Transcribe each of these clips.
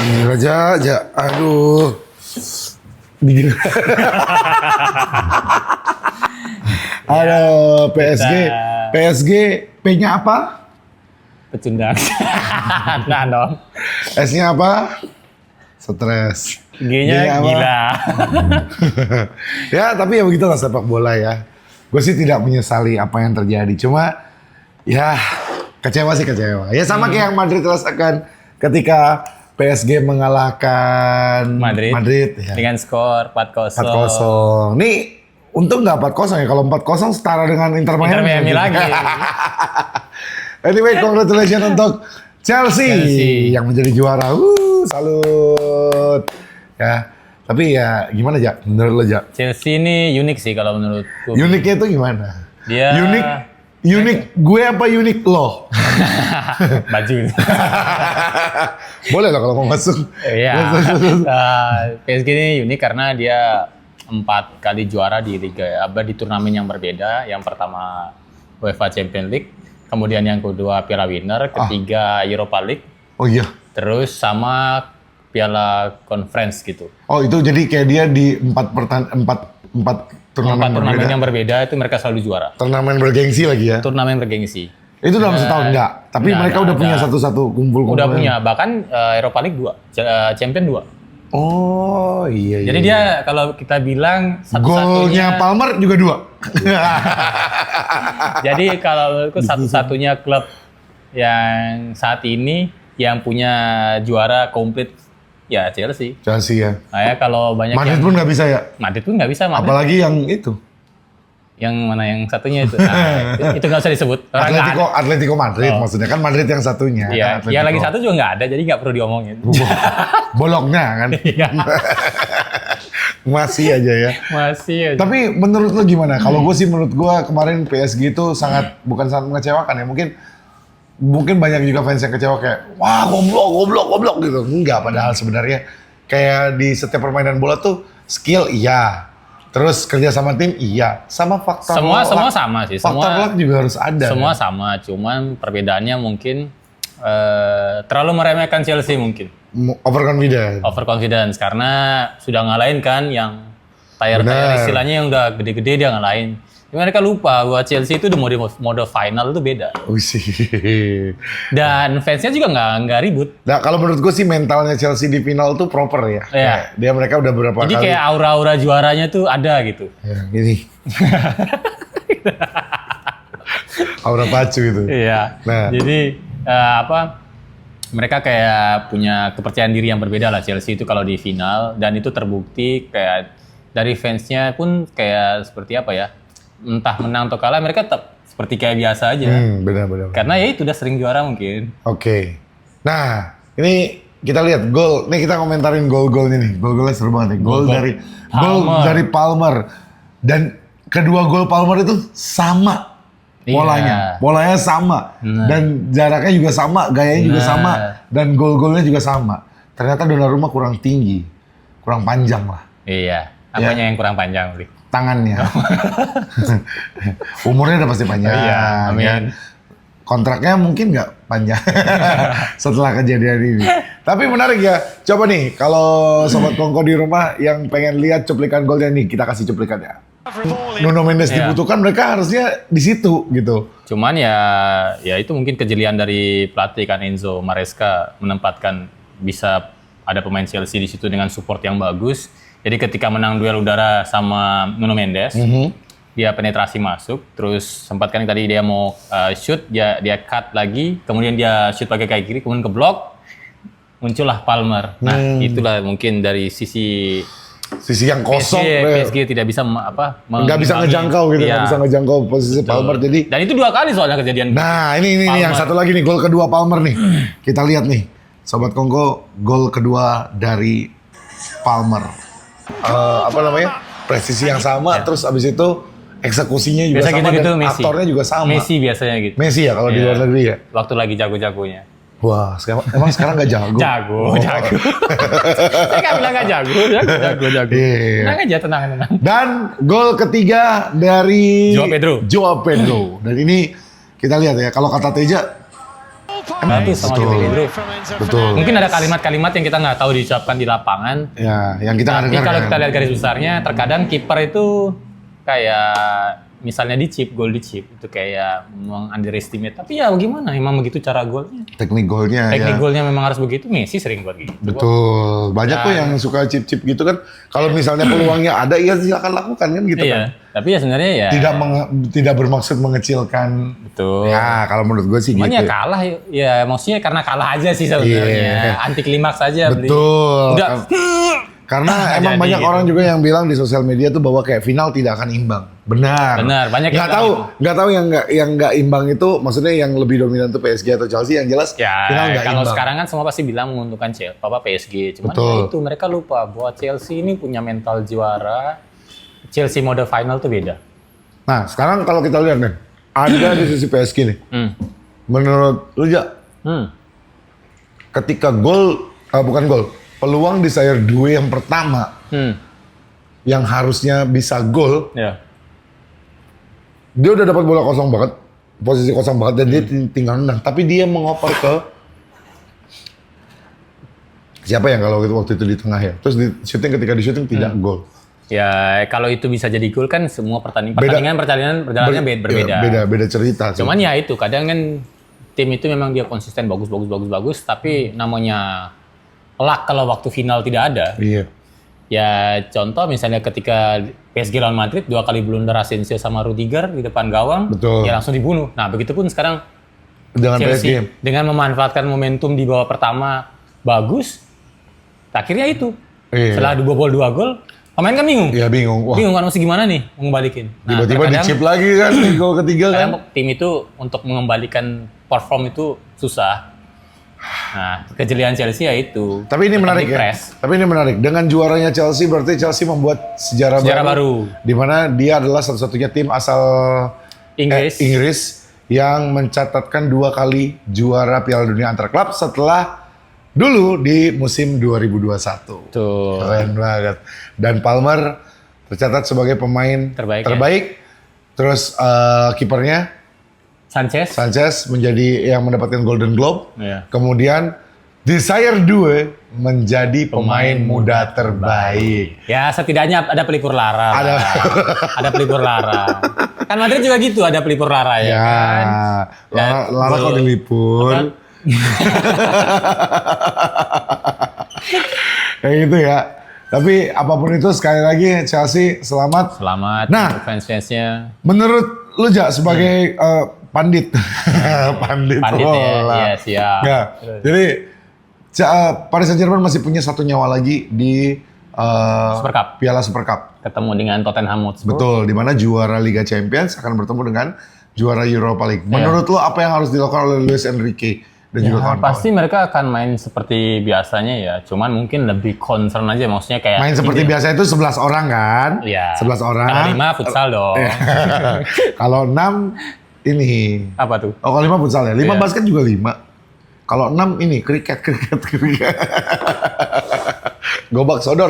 Gila, Ja. Aduh. Aduh, PSG, P-nya apa? Pecundang. Nah dong. S-nya apa? Stres. G-nya gila. Ya, tapi ya begitulah sepak bola ya. Gue sih tidak menyesali apa yang terjadi. Cuma, ya kecewa sih kecewa. Ya sama kayak yang Madrid rasakan ketika PSG mengalahkan Madrid ya. Dengan skor 4-0. 4-0. Nih, untung nggak 4-0 ya. Kalau 4-0 setara dengan Inter Miami lagi. Anyway, congratulations untuk Chelsea yang menjadi juara. Salut. Ya, tapi ya gimana Ja? Menurut lo Ja? Chelsea ini unik sih kalau menurutku. Uniknya itu gimana? Dia unik gue apa unik lo? Baju. Boleh lah kalau mau masuk. Iya. PSG ini unik karena dia 4 kali juara di liga di turnamen yang berbeda. Yang pertama UEFA Champions League, kemudian yang kedua Piala Winner, ketiga Europa League. Oh iya. Terus sama Piala Conference gitu. Oh itu jadi kayak dia di 4 turnamen yang berbeda itu mereka selalu juara. Turnamen bergengsi lagi ya? Turnamen bergengsi. Itu dalam setahun enggak? Tapi mereka udah punya satu-satu kumpul-kumpul. Udah punya, bahkan Europa League 2, Champion 2. Oh iya. Jadi dia kalau kita bilang golnya Palmer juga 2. Jadi kalau menurutku satu-satunya klub yang saat ini yang punya juara komplit ya Chelsea. Chelsea ya. Nah ya kalau banyak Madrid pun nggak bisa ya? Madrid pun nggak bisa. Apalagi yang itu. Yang mana yang satunya itu? Nah, itu nggak usah disebut. Atletico Madrid maksudnya kan Madrid yang satunya. Iya. Kan Ya lagi satu juga nggak ada, jadi nggak perlu diomongin. Bolongnya kan. Masih aja ya. Masih aja. Tapi menurut lo gimana? Kalau gue sih menurut gue kemarin PSG itu bukan sangat mengecewakan ya. Mungkin banyak juga fans yang kecewa kayak wah goblok gitu. Enggak, padahal sebenarnya kayak di setiap permainan bola tuh skill iya. Terus kerja sama tim iya. Sama faktor semua sama sih. Faktor luck juga harus ada. Semua kan? Sama, cuman perbedaannya mungkin terlalu meremehkan Chelsea mungkin. Overconfidence karena sudah ngalahin kan yang tayar-tayar istilahnya yang udah gede-gede dia ngalahin. Mereka lupa bahwa Chelsea itu mode final itu beda. Dan fansnya juga nggak ribut. Nah kalau menurut gue sih mentalnya Chelsea di final tuh proper ya. Dia mereka udah berapa kali. Jadi kayak aura-aura juaranya tuh ada gitu. Ya gini. Aura pacu itu. Iya. Nah. Jadi mereka kayak punya kepercayaan diri yang berbeda lah Chelsea itu kalau di final. Dan itu terbukti kayak dari fansnya pun kayak seperti apa ya. Entah menang atau kalah mereka tetap seperti kayak biasa aja. Benar. Karena ya itu udah sering juara mungkin. Oke. Nah, ini kita lihat gol. Nih kita komentarin gol-golnya nih. Gol-golnya seru banget nih. Gol dari Palmer. Dan kedua gol Palmer itu sama polanya. Polanya sama. Dan jaraknya juga sama, gayanya juga sama dan gol-golnya juga sama. Ternyata Donnarumma kurang tinggi. Kurang panjang lah. Iya. Apanya yang kurang panjang, Bli? Tangannya. Umurnya udah pasti panjang. Iya, amin. Ya. Kontraknya mungkin nggak panjang setelah kejadian ini. Tapi menarik ya. Coba nih, kalau Sobat Kongko di rumah yang pengen lihat cuplikan golnya nih, kita kasih cuplikannya. Nuno Mendes dibutuhkan, mereka harusnya di situ gitu. Cuman ya itu mungkin kejelian dari pelatih kan Enzo Maresca menempatkan bisa ada pemain Chelsea di situ dengan support yang bagus. Jadi ketika menang duel udara sama Nuno Mendes, dia penetrasi masuk, terus sempat kan tadi dia mau shoot, dia cut lagi, kemudian dia shoot pakai kaki kiri, kemudian ke blok, muncullah Palmer. Nah itulah mungkin dari sisi yang kosong. PSG tidak bisa nggak bisa ngejangkau gitu, nggak bisa ngejangkau posisi Palmer. Jadi dan itu 2 kali soalnya kejadian. Nah ini yang satu lagi nih, gol kedua Palmer nih. Kita lihat nih, Sobat Kongko, gol kedua dari Palmer. Presisi yang sama, terus abis itu eksekusinya juga biasa sama gitu, dan aktornya juga sama. Messi biasanya gitu. Messi ya kalau di luar negeri ya. Waktu lagi jago-jagonya. Wah, emang sekarang nggak jago? Jago. Saya kan bilang nggak jago. Tenang aja, tenang. Dan gol ketiga dari Joao Pedro. Dan ini kita lihat ya, kalau kata Teja, bagus sama betul. Pedro. Betul. Mungkin ada kalimat-kalimat yang kita nggak tahu diucapkan di lapangan. Ya, yang kita nggak Tapi dengar kalau kan. kita lihat garis besarnya, terkadang kiper itu kayak misalnya di chip, gol di chip itu kayak underestimate. Tapi ya gimana? Emang begitu cara golnya. Teknik golnya Teknik ya. golnya memang harus begitu. Messi sering buat gitu. Betul. Banyak kok yang suka chip-chip gitu kan. Kalau misalnya peluangnya ada, ya silakan lakukan kan gitu kan. Iya. Tapi ya sebenarnya ya. Tidak bermaksud mengecilkan. Betul. Ya, kalau menurut gue sih Cuman gitu. ya kalah, ya maksudnya karena kalah aja sih sebenarnya. Iya. Anti klimaks aja. Betul. Udah. Karena emang Jadi banyak gitu. orang juga yang bilang di sosial media tuh bahwa kayak final tidak akan imbang. Benar. Benar, banyak yang Nggak tahu yang nggak imbang itu maksudnya yang lebih dominan tuh PSG atau Chelsea, yang jelas Ya, final nggak kalau imbang. sekarang kan semua pasti bilang menguntungkan Chelsea, PSG. Cuman Betul. ya itu mereka lupa bahwa Chelsea ini punya mental juara. Chelsea mode final tuh beda. Nah, sekarang kalau kita lihat nih, ada di sisi PSG nih. Menurut lu ya, ketika bukan gol, peluang di sayur dua yang pertama yang harusnya bisa gol, Ya. dia udah dapat bola kosong banget, posisi kosong banget dan dia tinggal nendang, tapi dia mengoper ke siapa yang kalau waktu itu di tengah ya, terus di shooting, ketika di shooting tidak gol. Ya, kalau itu bisa jadi gol kan semua pertandingan perjalanannya berbeda. Ya, beda cerita sih. Cuman ya itu kadang kan tim itu memang dia konsisten bagus, tapi namanya luck kalau waktu final tidak ada. Iya. Ya contoh misalnya ketika PSG lawan Madrid 2 kali blunder Asensio sama Rudiger di depan gawang, Betul. ya langsung dibunuh. Nah begitupun sekarang Dengan Chelsea PSG. dengan memanfaatkan momentum di babak pertama bagus, akhirnya itu Iya. setelah dibobol 2 gol, pemain kan bingung. Iya bingung. Wah, Bingung kan mesti gimana nih mengembalikan. Nah, tiba-tiba di chip lagi kan di gol ketiga kan. kadang tim itu untuk mengembalikan perform itu susah. Nah, kejelian Chelsea ya itu. Tapi ini menarik ya. Press. Tapi ini menarik. Dengan juaranya Chelsea berarti Chelsea membuat sejarah baru. Di mana dia adalah satu-satunya tim asal Inggris yang mencatatkan 2 kali juara Piala Dunia antar klub setelah dulu di musim 2021. Tuh. Keren banget. Dan Palmer tercatat sebagai pemain Terbaik, terbaik. Terus kipernya Sanchez. menjadi yang mendapatkan Golden Globe. Iya. Kemudian Desire 2 menjadi pemain muda terbaik. Ya setidaknya ada pelipur lara. Ada. Ada pelipur lara. Kan Madrid juga gitu ada pelipur lara ya. Ya, kan? Lara kok dilipur. Kayak gitu ya. Tapi apapun itu sekali lagi Chelsea selamat. Selamat Nah. untuk fans-fansnya. Menurut lu Jak sebagai pandit, pandit Pandit ya, bola. iya siap. Ya, jadi Paris Saint-Germain masih punya 1 nyawa lagi di Super Cup. Piala Super Cup. Ketemu dengan Tottenham Hotspur. Betul, di mana juara Liga Champions akan bertemu dengan juara Europa League. Menurut lo apa yang harus dilakukan oleh Luis Enrique dan juga Ya, kawan-kawan? pasti mereka akan main seperti biasanya ya. Cuman mungkin lebih concern aja maksudnya kayak Main seperti biasa itu 11 orang kan? Iya. 11 orang. Kalau 5 futsal dong. Kalau 6 ini. Apa tuh? Oh, kalau 5 futsal ya. 5 Iya. basket juga 5. Kalau 6 ini kriket. Gobak sodor.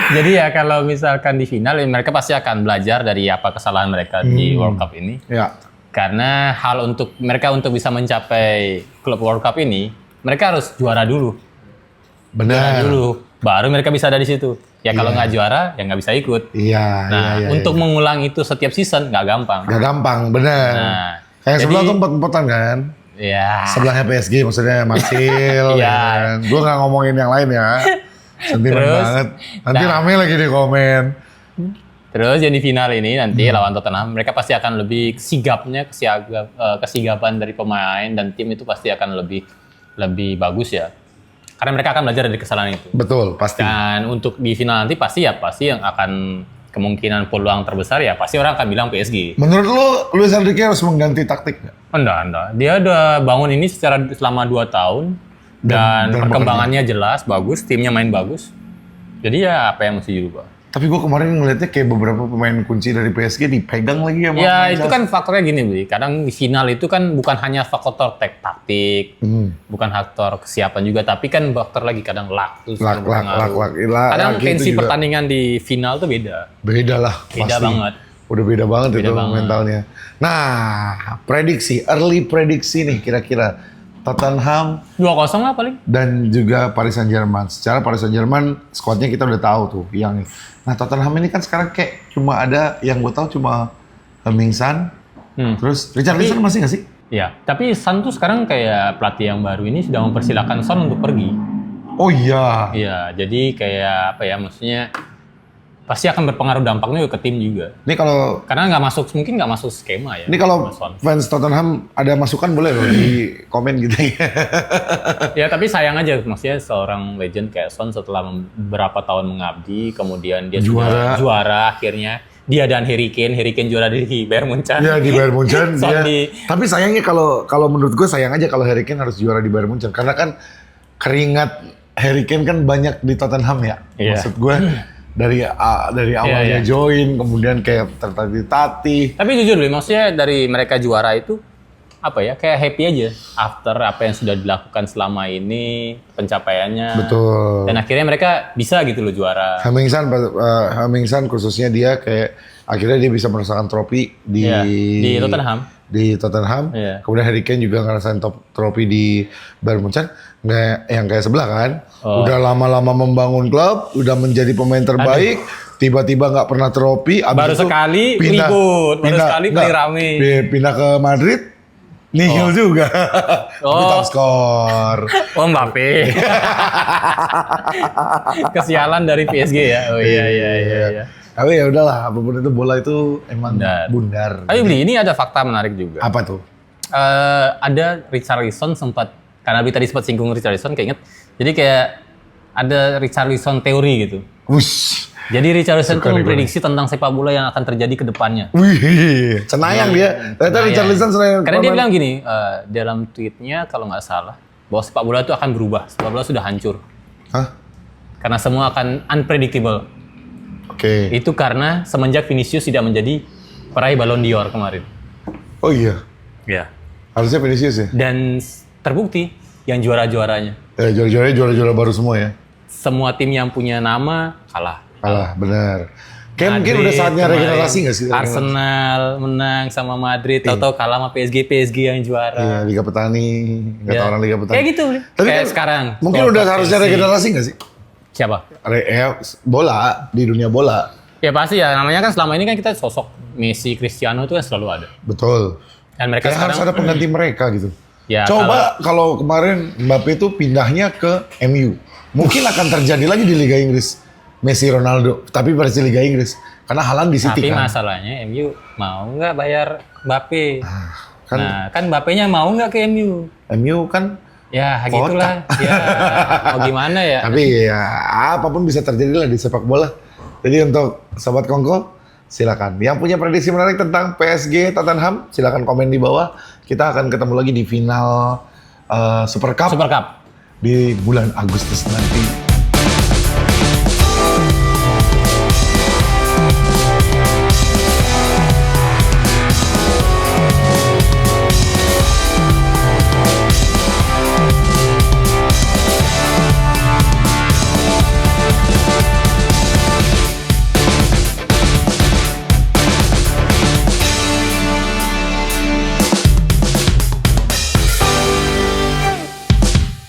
Jadi ya kalau misalkan di final ya mereka pasti akan belajar dari apa kesalahan mereka di World Cup ini. Ya. Karena mereka untuk bisa mencapai klub World Cup ini, mereka harus juara dulu. Benar. Dulu, baru mereka bisa ada di situ. Ya kalau nggak juara, ya nggak bisa ikut. Iya, Nah, iya. untuk mengulang itu setiap season nggak gampang. Gak gampang, benar. Nah, Kayak sebelah jadi- tuh empot-empotan kan? Ya. Sebelahnya PSG maksudnya Marsil. Iya. Ya kan? Gue gak ngomongin yang lain ya. Sentimen Terus, banget. Nanti nah. rame lagi di komen. Terus yang di final ini nanti lawan Tottenham, mereka pasti akan lebih kesigapan dari pemain dan tim itu pasti akan lebih bagus ya. Karena mereka akan belajar dari kesalahan itu. Betul, pasti. Dan untuk di final nanti pasti yang akan kemungkinan peluang terbesar ya pasti orang akan bilang PSG. Menurut lu, Luis Enrique harus mengganti taktik nggak? Enggak. Dia udah bangun ini selama 2 tahun dan Dan perkembangannya jelas, bagus, timnya main bagus. Jadi ya apa yang mesti dirubah? Tapi gue kemarin ngeliatnya kayak beberapa pemain kunci dari PSG dipegang lagi sama Ya pemain itu Chelsea. kan faktornya gini, Bli. Kadang di final itu kan bukan hanya faktor taktik, bukan faktor kesiapan juga, tapi kan faktor lagi kadang luck. Terus Lak. berpengaruh. Kadang Laki itu tensi juga pertandingan di final tuh beda. beda lah, Beda pasti. banget. Udah beda banget Beda itu banget. mentalnya. Nah, early prediksi nih kira-kira Tottenham 2-0 lah paling. dan juga Paris Saint-Germain. Secara Paris Saint-Germain squadnya kita udah tahu tuh yang. Nah, Tottenham ini kan sekarang kayak cuma ada yang gue tahu cuma Hemingsan, terus Richarlison masih nggak sih? Ya, tapi Son tuh sekarang kayak pelatih yang baru ini sudah mempersilahkan Son untuk pergi. Oh iya. Iya, jadi kayak apa ya, maksudnya pasti akan berpengaruh dampaknya ke tim juga. Ini kalau Karena mungkin nggak masuk skema ya. ini kalau Son. fans Tottenham ada masukan boleh loh di komen gitu ya. Ya tapi sayang aja, maksudnya seorang legend kayak Son setelah beberapa tahun mengabdi, kemudian dia sudah juara akhirnya. Dia dan Harry Kane juara di Bayern Munchen. Iya di Bayern Munchen. Son Dia. Tapi sayangnya kalau menurut gue sayang aja kalau Harry Kane harus juara di Bayern Munchen karena kan keringat Harry Kane kan banyak di Tottenham ya. Iya. Maksud gue dari awalnya join kemudian kayak tertatih-tatih. Tapi jujur nih, maksudnya dari mereka juara itu apa ya, kayak happy aja after apa yang sudah dilakukan selama ini, pencapaiannya. Betul. Dan akhirnya mereka bisa gitu loh juara. Hemingsan khususnya dia kayak akhirnya dia bisa merasakan trofi di Tottenham. Di Tottenham. Iya. Kemudian Harry Kane juga ngerasain trofi di Bayern Munchen. Nggak yang kayak sebelah kan. Udah lama-lama membangun klub, udah menjadi pemain terbaik. Tiba-tiba nggak pernah trofi. Baru sekali ribut, baru sekali paling rame. Pindah ke Madrid. Nihil juga. Tapi top skor. Oh Mbappe. Kesialan dari PSG ya. Oh iya. Tapi ya udahlah, apapun itu bola itu emang bundar. Tapi Bli, ini ada fakta menarik juga. Apa tuh? Ada Richarlison sempat, karena tadi sempat singgung Richarlison, keinget. Jadi kayak ada Richarlison teori gitu. Wush. Jadi Richarlison tuh memprediksi tentang sepak bola yang akan terjadi ke depannya. Wih, Cenayang dia. Ternyata Richarlison Cenayang. Karena dia bilang gini, dalam tweetnya kalau nggak salah, bahwa sepak bola itu akan berubah. Sepak bola sudah hancur. Hah? Karena semua akan unpredictable. Oke. Itu karena semenjak Vinicius tidak menjadi peraih Ballon d'Or kemarin. Oh iya. Ya. Harusnya Vinicius ya? Dan terbukti yang juara-juaranya. Juara-juara baru semua ya? Semua tim yang punya nama kalah. Kalah, benar. Kayak Madrid, mungkin udah saatnya kemarin regenerasi nggak sih? Arsenal menang sama Madrid, tahu-tahu kalah sama PSG yang juara. Iya, Liga Petani. Nggak tahu orang Liga Petani. Kayak gitu. Tapi kayak kan sekarang. Mungkin udah harusnya regenerasi nggak sih? Siapa? Bola, di dunia bola. Ya pasti ya, namanya kan selama ini kan kita sosok Messi, Cristiano itu kan selalu ada. Betul. Dan mereka Kayak harus ada pengganti mereka gitu. Ya, Coba kalau kemarin Mbappe itu pindahnya ke MU. Mungkin akan terjadi lagi di Liga Inggris. Messi, Ronaldo. Tapi versi Liga Inggris. Karena Haaland di City tapi kan. masalahnya MU mau nggak bayar Mbappe? Kan Nah, kan Mbappe-nya mau nggak ke MU? MU kan. Ya, gitulah. Ya, mau gimana ya? Tapi ya apapun bisa terjadi lah di sepak bola. Jadi untuk Sobat Kongko, silakan. Yang punya prediksi menarik tentang PSG Tottenham, silakan komen di bawah. Kita akan ketemu lagi di final Super Cup Super Cup. di bulan Agustus nanti.